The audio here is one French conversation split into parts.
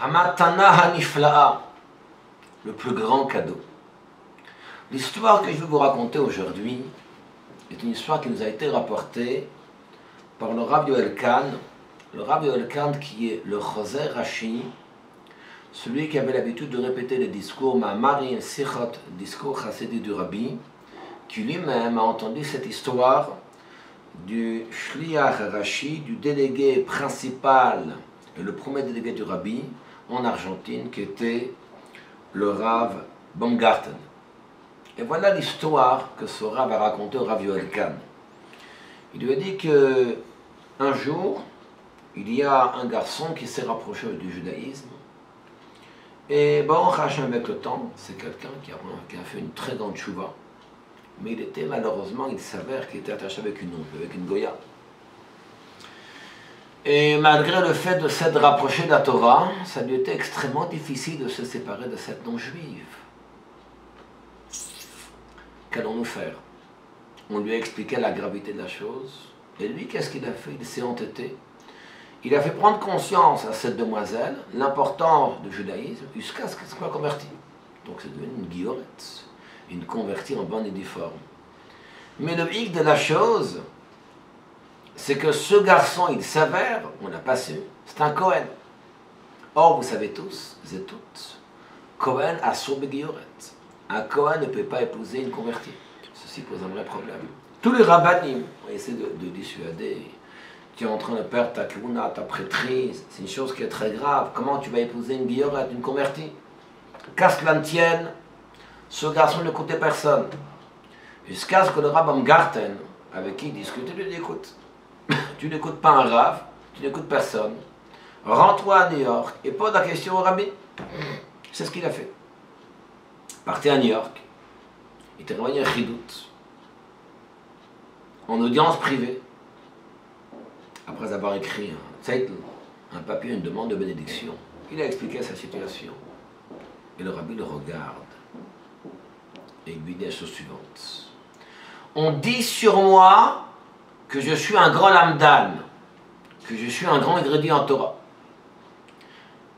Hamatana Hanifla'a, le plus grand cadeau. L'histoire que je vais vous raconter aujourd'hui est une histoire qui nous a été rapportée par le Rav Yoel Kahn, qui est le Choseh Rashi, celui qui avait l'habitude de répéter les discours Ma'amari Sichot, discours Chassidi du Rabbi, qui lui-même a entendu cette histoire du Shliach Rashi, du délégué principal et le premier délégué du Rabbi en Argentine, qui était le Rav Baumgarten. Et voilà l'histoire que ce Rav a racontée au Rav Yoel Kahn. Il lui a dit que un jour, il y a un garçon qui s'est rapproché du judaïsme. Et bon, avec le temps, c'est quelqu'un qui a fait une très grande tchouva. Mais il était malheureusement, il s'avère qu'il était attaché avec une goya. Et malgré le fait de s'être rapproché de la Torah, ça lui était extrêmement difficile de se séparer de cette non-juive. Qu'allons-nous faire? On lui a expliqué la gravité de la chose. Et lui, qu'est-ce qu'il a fait? Il s'est entêté. Il a fait prendre conscience à cette demoiselle l'importance du judaïsme jusqu'à ce qu'elle soit convertie. Donc c'est devenu une guillorette, une convertie en bonne et due forme. Mais le hic de la chose, c'est que ce garçon, il s'avère, on n'a pas su, c'est un Cohen. Or, vous savez tous et toutes, Cohen a sauvé guillorette. Un Cohen ne peut pas épouser une convertie. Ceci pose un vrai problème. Tous les rabbinim ont essayé de dissuader. Tu es en train de perdre ta k'una, ta prêtrise, c'est une chose qui est très grave. Comment tu vas épouser une guillorette, une convertie? Qu'à cela ne tienne, ce garçon n'écoutait personne. Jusqu'à ce que le Rav Baumgarten, avec qui il discutait, lui dit écoute, tu n'écoutes pas un Rav, tu n'écoutes personne. Rends-toi à New York et pose la question au Rabbi. C'est ce qu'il a fait. Parti à New York, il était envoyé à Chidout, en audience privée, après avoir écrit un papier, une demande de bénédiction. Il a expliqué sa situation. Et le Rabbi le regarde et il lui dit la chose suivante. On dit sur moi que je suis un grand lamdan, que je suis un grand érudit en Torah.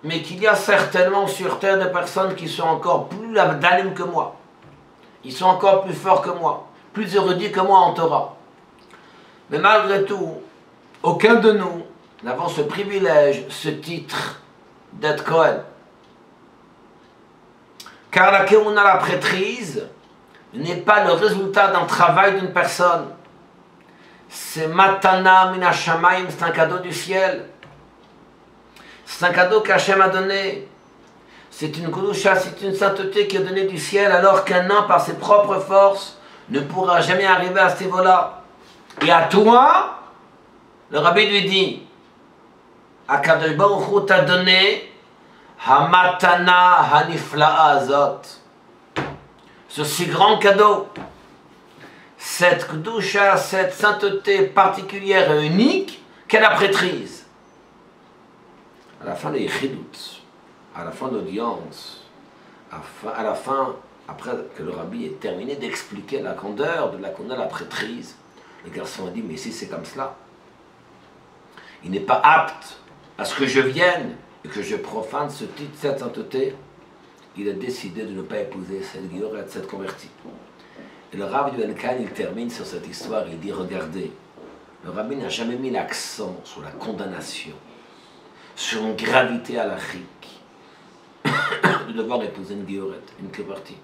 Mais qu'il y a certainement sur terre des personnes qui sont encore plus lamdanim que moi. Ils sont encore plus forts que moi, plus érudits que moi en Torah. Mais malgré tout, aucun de nous n'avons ce privilège, ce titre d'être Cohen. Car la keuna, la prêtrise, n'est pas le résultat d'un travail d'une personne. C'est matana min hashamayim, c'est un cadeau du ciel. C'est un cadeau qu'Hachem a donné. C'est une kudusha, c'est une sainteté qui est donnée du ciel, alors qu'un homme, par ses propres forces, ne pourra jamais arriver à ce niveau-là. Et à toi, le Rabbi lui dit, Akadosh Baruch Hu t'a donné Hamatana Hanifla'a Azot, ce si grand cadeau, cette kdusha, cette sainteté particulière et unique qu'est la prêtrise. À la fin des Chidout, à la fin de l'audience, à la fin, après que le Rabbi ait terminé d'expliquer la grandeur de la k'una, la prêtrise, le garçon a dit, mais si c'est comme cela, il n'est pas apte à ce que je vienne et que je profane ce titre, cette sainteté. Il a décidé de ne pas épouser cette guillorette, cette convertie. Et le Rav Yoel Kahn, il termine sur cette histoire, il dit, regardez, le Rabbi n'a jamais mis l'accent sur la condamnation, sur une gravité halachique de devoir épouser une guillorette, une convertie.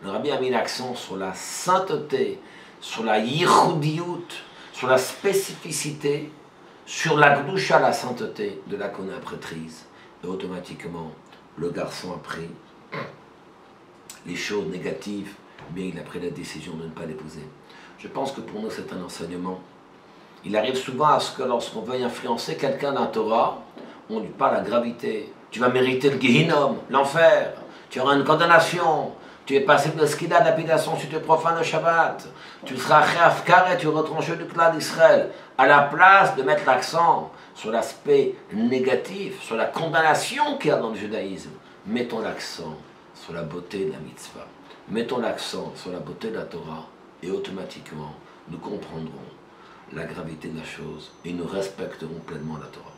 Le Rabbi a mis l'accent sur la sainteté, sur la yichudiyut, sur la spécificité, sur la gdusha, la sainteté de la k'una prêtrise. Et automatiquement, le garçon a pris les choses négatives, mais il a pris la décision de ne pas l'épouser. Je pense que pour nous, c'est un enseignement. Il arrive souvent à ce que lorsqu'on veuille influencer quelqu'un d'un Torah, on lui parle à la gravité. Tu vas mériter le Gehinnom, l'enfer. Tu auras une condamnation. Tu es passible de skida, d'apidation si tu profanes le Shabbat. Tu seras réafkar et tu retranché du clan d'Israël. À la place de mettre l'accent sur l'aspect négatif, sur la condamnation qu'il y a dans le judaïsme, mettons l'accent sur la beauté de la mitzvah. Mettons l'accent sur la beauté de la Torah et automatiquement nous comprendrons la gravité de la chose et nous respecterons pleinement la Torah.